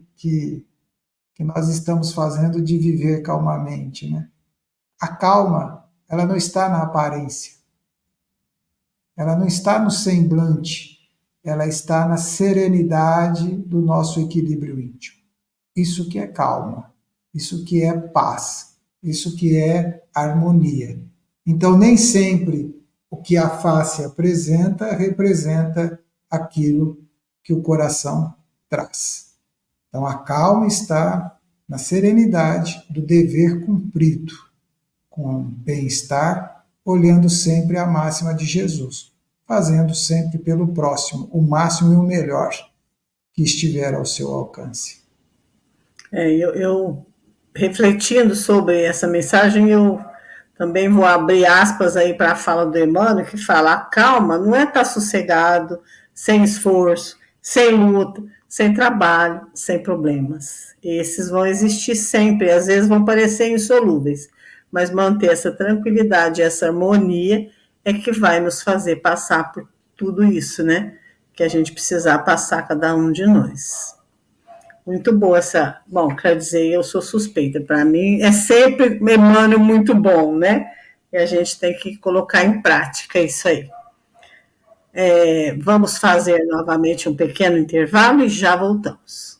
nós estamos fazendo de viver calmamente, né? A calma, ela não está na aparência, ela não está no semblante, ela está na serenidade do nosso equilíbrio íntimo. Isso que é calma, isso que é paz, isso que é harmonia. Então, nem sempre o que a face apresenta representa aquilo que o coração traz. Então, a calma está na serenidade do dever cumprido, com bem-estar, olhando sempre a máxima de Jesus, fazendo sempre pelo próximo o máximo e o melhor que estiver ao seu alcance. Eu refletindo sobre essa mensagem, eu também vou abrir aspas aí para a fala do Emmanuel, que fala: a calma não é estar sossegado, sem esforço, sem luta, sem trabalho, sem problemas. Esses vão existir sempre, às vezes vão parecer insolúveis, mas manter essa tranquilidade, essa harmonia é que vai nos fazer passar por tudo isso, né? Que a gente precisar passar, cada um de nós. Muito boa essa. Bom, quer dizer, eu sou suspeita. Para mim, é sempre Emmanuel muito bom, né? E a gente tem que colocar em prática isso aí. Vamos fazer novamente um pequeno intervalo e já voltamos.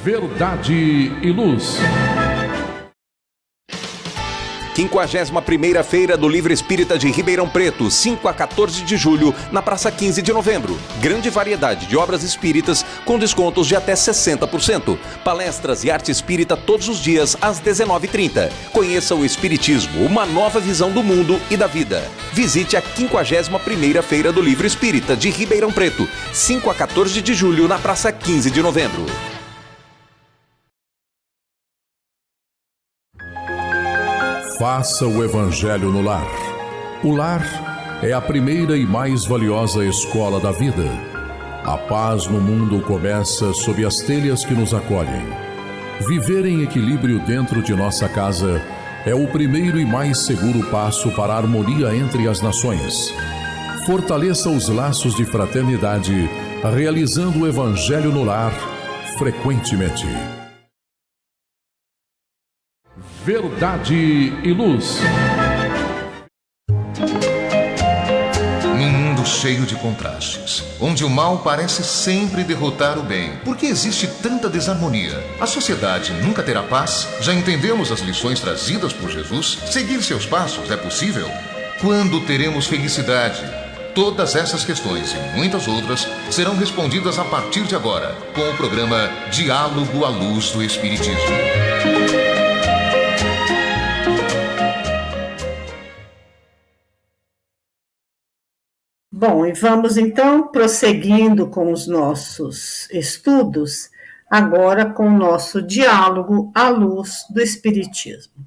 Verdade e Luz. 51ª Feira do Livro Espírita de Ribeirão Preto, 5 a 14 de julho, na Praça 15 de Novembro. Grande variedade de obras espíritas com descontos de até 60%. Palestras e arte espírita todos os dias às 19h30. Conheça o Espiritismo, uma nova visão do mundo e da vida. Visite a 51ª Feira do Livro Espírita de Ribeirão Preto, 5 a 14 de julho, na Praça 15 de Novembro. Faça o Evangelho no lar. O lar é a primeira e mais valiosa escola da vida. A paz no mundo começa sob as telhas que nos acolhem. Viver em equilíbrio dentro de nossa casa é o primeiro e mais seguro passo para a harmonia entre as nações. Fortaleça os laços de fraternidade, realizando o Evangelho no lar frequentemente. Verdade e Luz. Num mundo cheio de contrastes, onde o mal parece sempre derrotar o bem, por que existe tanta desarmonia? A sociedade nunca terá paz? Já entendemos as lições trazidas por Jesus? Seguir seus passos é possível? Quando teremos felicidade? Todas essas questões e muitas outras serão respondidas a partir de agora, com o programa Diálogo à Luz do Espiritismo. Bom, e vamos então prosseguindo com os nossos estudos, agora com o nosso diálogo à luz do Espiritismo.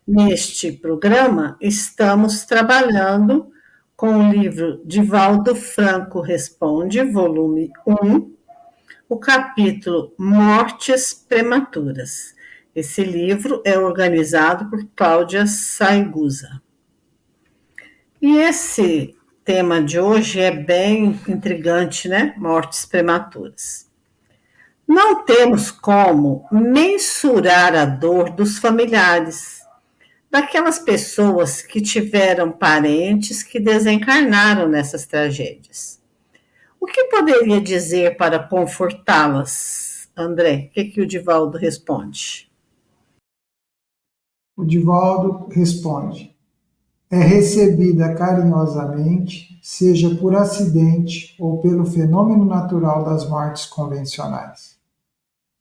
Neste programa, estamos trabalhando com o livro Divaldo Franco Responde, volume 1, o capítulo Mortes Prematuras. Esse livro é organizado por Cláudia Saigusa. E esse tema de hoje é bem intrigante, né? Mortes prematuras. Não temos como mensurar a dor dos familiares, daquelas pessoas que tiveram parentes que desencarnaram nessas tragédias. O que poderia dizer para confortá-las, André? O que o Divaldo responde? O Divaldo responde: é recebida carinhosamente, seja por acidente ou pelo fenômeno natural das mortes convencionais.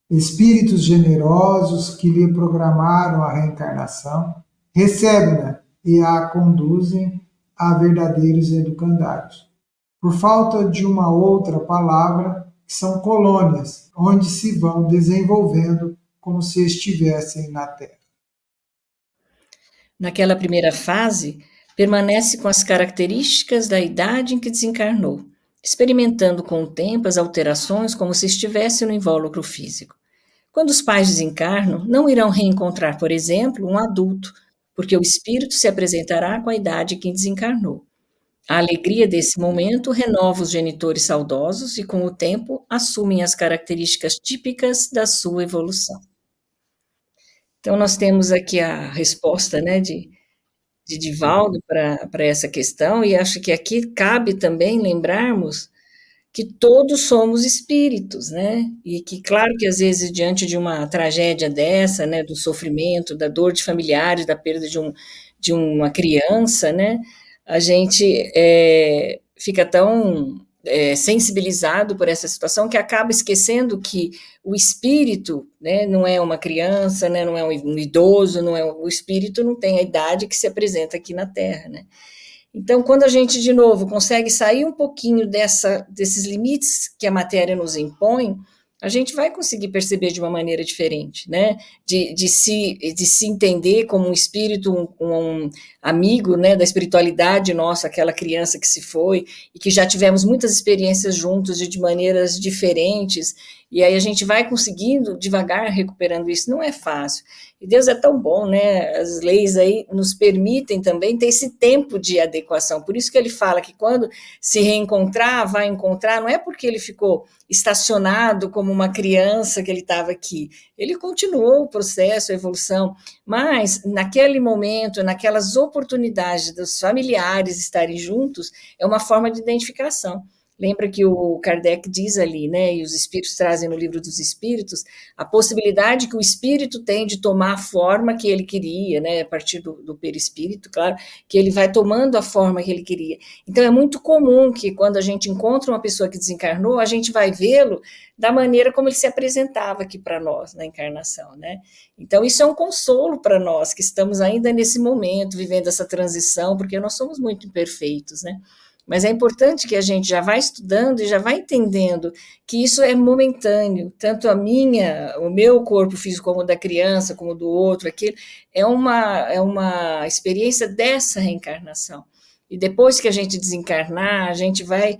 Espíritos generosos que lhe programaram a reencarnação recebem-na e a conduzem a verdadeiros educandários. Por falta de uma outra palavra, são colônias onde se vão desenvolvendo como se estivessem na Terra. Naquela primeira fase, permanece com as características da idade em que desencarnou, experimentando com o tempo as alterações como se estivesse no invólucro físico. Quando os pais desencarnam, não irão reencontrar, por exemplo, um adulto, porque o espírito se apresentará com a idade em que desencarnou. A alegria desse momento renova os genitores saudosos e, com o tempo, assumem as características típicas da sua evolução. Então, nós temos aqui a resposta, né, de Divaldo para essa questão, e acho que aqui cabe também lembrarmos que todos somos espíritos, né? E que, claro que às vezes, diante de uma tragédia dessa, né, do sofrimento, da dor de familiares, da perda de uma criança, né, a gente fica tão sensibilizado por essa situação que acaba esquecendo que o espírito, né, não é uma criança, né, não é um idoso, o espírito não tem a idade que se apresenta aqui na Terra, né? Então, quando a gente, de novo, consegue sair um pouquinho desses limites que a matéria nos impõe, a gente vai conseguir perceber de uma maneira diferente, né? De se entender como um espírito, um amigo, né, da espiritualidade nossa, aquela criança que se foi, e que já tivemos muitas experiências juntos de maneiras diferentes, e aí a gente vai conseguindo, devagar, recuperando isso. Não é fácil. E Deus é tão bom, né? As leis aí nos permitem também ter esse tempo de adequação. Por isso que ele fala que quando se reencontrar, vai encontrar, não é porque ele ficou estacionado como uma criança que ele estava aqui. Ele continuou o processo, a evolução, mas naquele momento, naquelas oportunidades dos familiares estarem juntos, é uma forma de identificação. Lembra que o Kardec diz ali, né, e os espíritos trazem no livro dos espíritos, a possibilidade que o espírito tem de tomar a forma que ele queria, né, a partir do perispírito, claro, que ele vai tomando a forma que ele queria. Então é muito comum que quando a gente encontra uma pessoa que desencarnou, a gente vai vê-lo da maneira como ele se apresentava aqui para nós na encarnação, né? Então isso é um consolo para nós que estamos ainda nesse momento, vivendo essa transição, porque nós somos muito imperfeitos, né? Mas é importante que a gente já vá estudando e já vá entendendo que isso é momentâneo, tanto o meu corpo físico como o da criança, como do outro, aquilo, é uma experiência dessa reencarnação. E depois que a gente desencarnar, a gente vai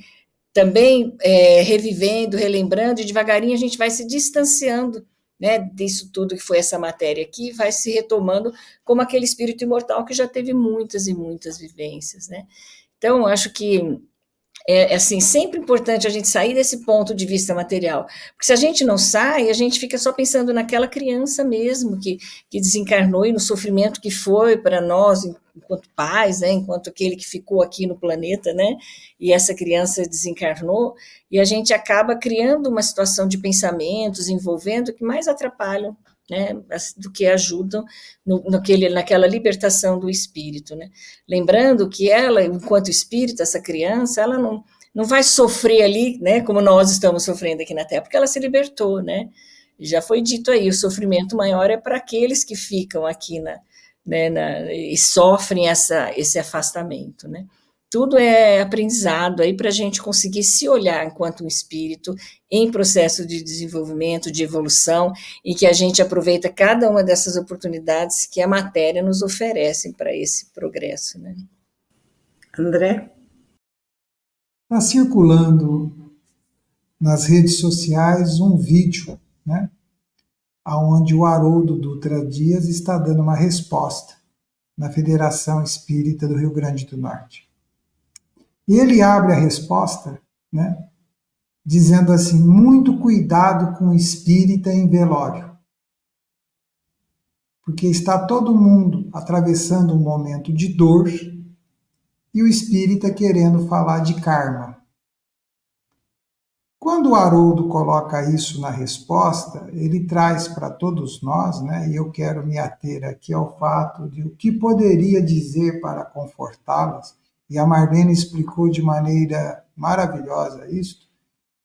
também revivendo, relembrando, e devagarinho a gente vai se distanciando, né, disso tudo que foi essa matéria aqui, vai se retomando como aquele espírito imortal que já teve muitas e muitas vivências, né? Então, acho que é assim, sempre importante a gente sair desse ponto de vista material, porque se a gente não sai, a gente fica só pensando naquela criança mesmo que desencarnou e no sofrimento que foi para nós, enquanto pais, né, enquanto aquele que ficou aqui no planeta, né, e essa criança desencarnou, e a gente acaba criando uma situação de pensamentos envolvendo que mais atrapalham, né, do que ajudam naquela libertação do espírito, né? Lembrando que ela, enquanto espírito, essa criança, ela não vai sofrer ali, né, como nós estamos sofrendo aqui na Terra, porque ela se libertou, né? Já foi dito aí, o sofrimento maior é para aqueles que ficam aqui e sofrem esse afastamento, né? Tudo é aprendizado aí para a gente conseguir se olhar enquanto um espírito em processo de desenvolvimento, de evolução, e que a gente aproveita cada uma dessas oportunidades que a matéria nos oferece para esse progresso, né? André? Está circulando nas redes sociais um vídeo, né, onde o Haroldo Dutra Dias está dando uma resposta na Federação Espírita do Rio Grande do Norte. E ele abre a resposta, né, dizendo assim: muito cuidado com o espírita em velório, porque está todo mundo atravessando um momento de dor e o espírita querendo falar de karma. Quando o Haroldo coloca isso na resposta, ele traz para todos nós, né, e eu quero me ater aqui ao fato de o que poderia dizer para confortá-las, e a Marlene explicou de maneira maravilhosa isso,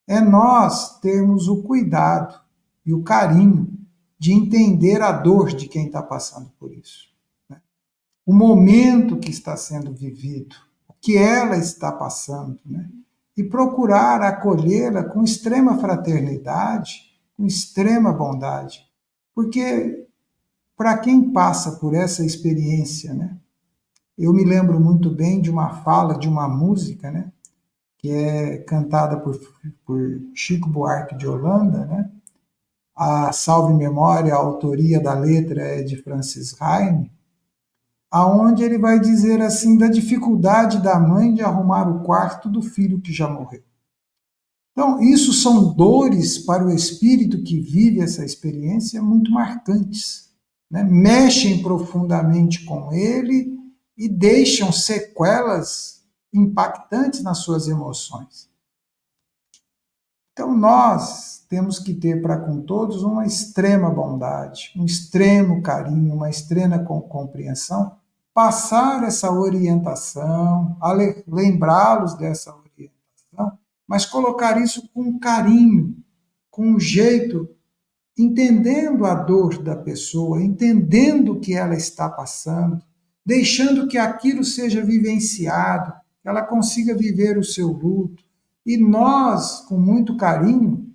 é nós termos o cuidado e o carinho de entender a dor de quem está passando por isso, né? O momento que está sendo vivido, o que ela está passando, né? E procurar acolhê-la com extrema fraternidade, com extrema bondade. Porque para quem passa por essa experiência, né? Eu me lembro muito bem de uma fala, de uma música, né? Que é cantada por Chico Buarque de Holanda, né? A salve memória, a autoria da letra é de Francis Heine, aonde ele vai dizer assim da dificuldade da mãe de arrumar o quarto do filho que já morreu. Então, isso são dores para o espírito que vive essa experiência muito marcantes, né? Mexem profundamente com ele e deixam sequelas impactantes nas suas emoções. Então, nós temos que ter para com todos uma extrema bondade, um extremo carinho, uma extrema compreensão, passar essa orientação, lembrá-los dessa orientação, mas colocar isso com carinho, com um jeito, entendendo a dor da pessoa, entendendo o que ela está passando, deixando que aquilo seja vivenciado, que ela consiga viver o seu luto, e nós, com muito carinho,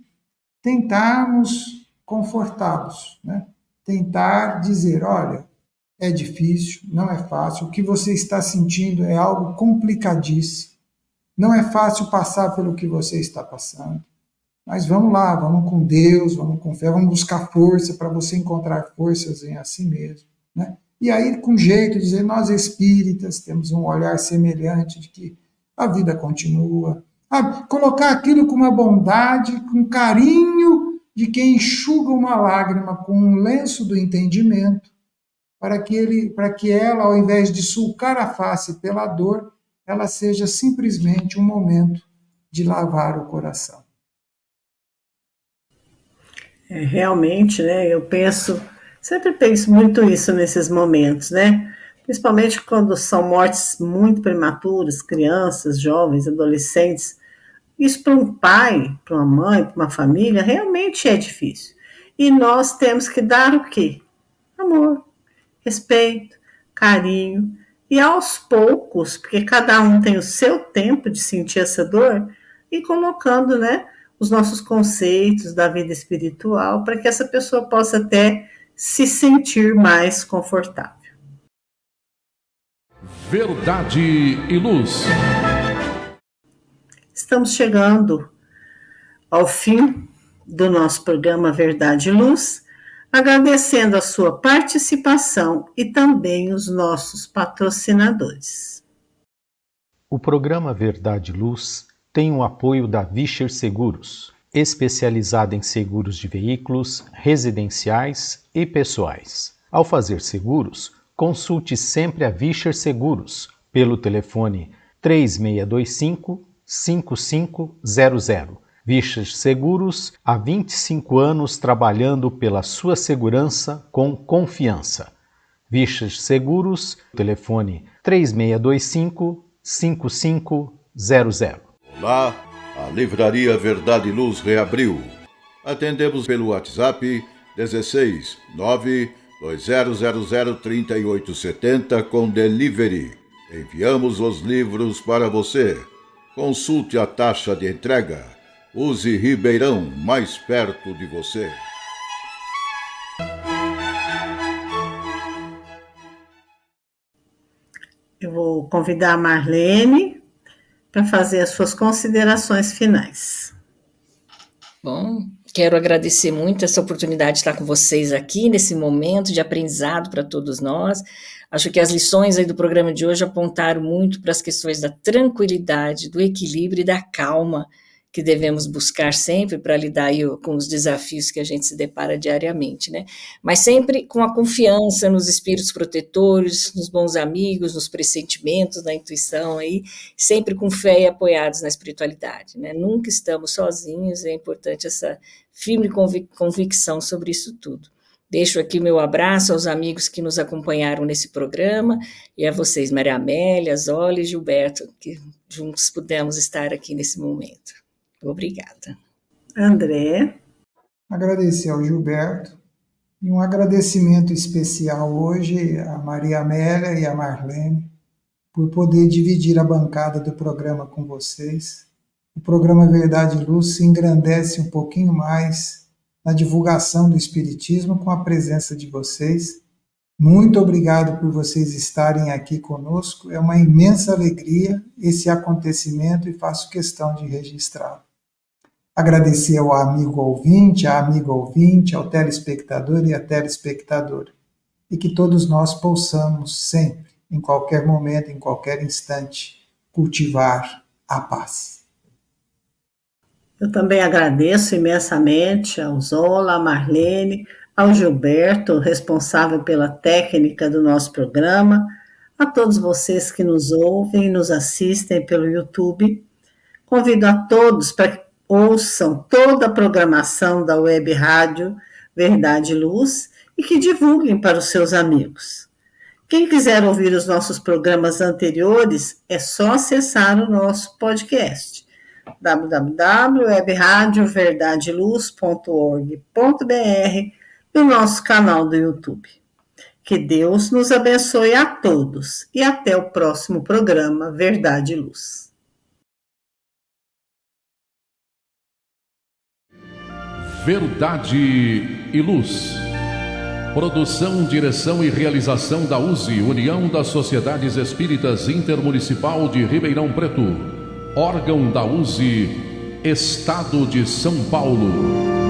tentarmos confortá-los, né? Tentar dizer, olha, é difícil, não é fácil, o que você está sentindo é algo complicadíssimo, não é fácil passar pelo que você está passando, mas vamos lá, vamos com Deus, vamos com fé, vamos buscar força para você encontrar forças em si mesmo, né? E aí, com jeito de dizer, nós espíritas temos um olhar semelhante de que a vida continua, colocar aquilo com uma bondade, com carinho de quem enxuga uma lágrima com um lenço do entendimento, para que ela, ao invés de sulcar a face pela dor, ela seja simplesmente um momento de lavar o coração. Realmente, né? Sempre penso muito isso nesses momentos, né? Principalmente quando são mortes muito prematuras, crianças, jovens, adolescentes. Isso para um pai, para uma mãe, para uma família, realmente é difícil. E nós temos que dar o quê? Amor, respeito, carinho. E aos poucos, porque cada um tem o seu tempo de sentir essa dor, e colocando, né, os nossos conceitos da vida espiritual para que essa pessoa possa até se sentir mais confortável. Verdade e Luz. Estamos chegando ao fim do nosso programa Verdade e Luz, agradecendo a sua participação e também os nossos patrocinadores. O programa Verdade e Luz tem o apoio da Vischer Seguros, especializada em seguros de veículos, residenciais e pessoais. Ao fazer seguros, consulte sempre a Vischer Seguros pelo telefone 3625-5500. Vischer Seguros, há 25 anos trabalhando pela sua segurança com confiança. Vischer Seguros, telefone 3625-5500. Olá, a Livraria Verdade e Luz reabriu. Atendemos pelo WhatsApp 16 920003870 com delivery. Enviamos os livros para você. Consulte a taxa de entrega. Use Ribeirão, mais perto de você. Eu vou convidar a Marlene para fazer as suas considerações finais. Bom, Quero agradecer muito essa oportunidade de estar com vocês aqui nesse momento de aprendizado para todos nós. Acho que as lições aí do programa de hoje apontaram muito para as questões da tranquilidade, do equilíbrio e da calma que devemos buscar sempre para lidar aí com os desafios que a gente se depara diariamente, né? Mas sempre com a confiança nos espíritos protetores, nos bons amigos, nos pressentimentos, na intuição aí, sempre com fé e apoiados na espiritualidade, né? Nunca estamos sozinhos, é importante essa firme convicção sobre isso tudo. Deixo aqui meu abraço aos amigos que nos acompanharam nesse programa e a vocês, Maria Amélia, Zoli e Gilberto, que juntos pudemos estar aqui nesse momento. Obrigada. André. Agradecer ao Gilberto e um agradecimento especial hoje a Maria Amélia e a Marlene por poder dividir a bancada do programa com vocês. O programa Verdade e Luz se engrandece um pouquinho mais na divulgação do Espiritismo com a presença de vocês. Muito obrigado por vocês estarem aqui conosco. É uma imensa alegria esse acontecimento e faço questão de registrá-lo. Agradecer ao amigo ouvinte, à amiga ouvinte, ao telespectador e à telespectadora. E que todos nós possamos sempre, em qualquer momento, em qualquer instante, cultivar a paz. Eu também agradeço imensamente ao Zola, à Marlene, ao Gilberto, responsável pela técnica do nosso programa, a todos vocês que nos ouvem e nos assistem pelo YouTube. Convido a todos para que ouçam toda a programação da Web Rádio Verdade e Luz e que divulguem para os seus amigos. Quem quiser ouvir os nossos programas anteriores, é só acessar o nosso podcast www.webradioverdadeluz.org.br e o nosso canal do YouTube. Que Deus nos abençoe a todos e até o próximo programa Verdade e Luz. Verdade e Luz. Produção, direção e realização da USE, União das Sociedades Espíritas Intermunicipal de Ribeirão Preto. Órgão da USE, Estado de São Paulo.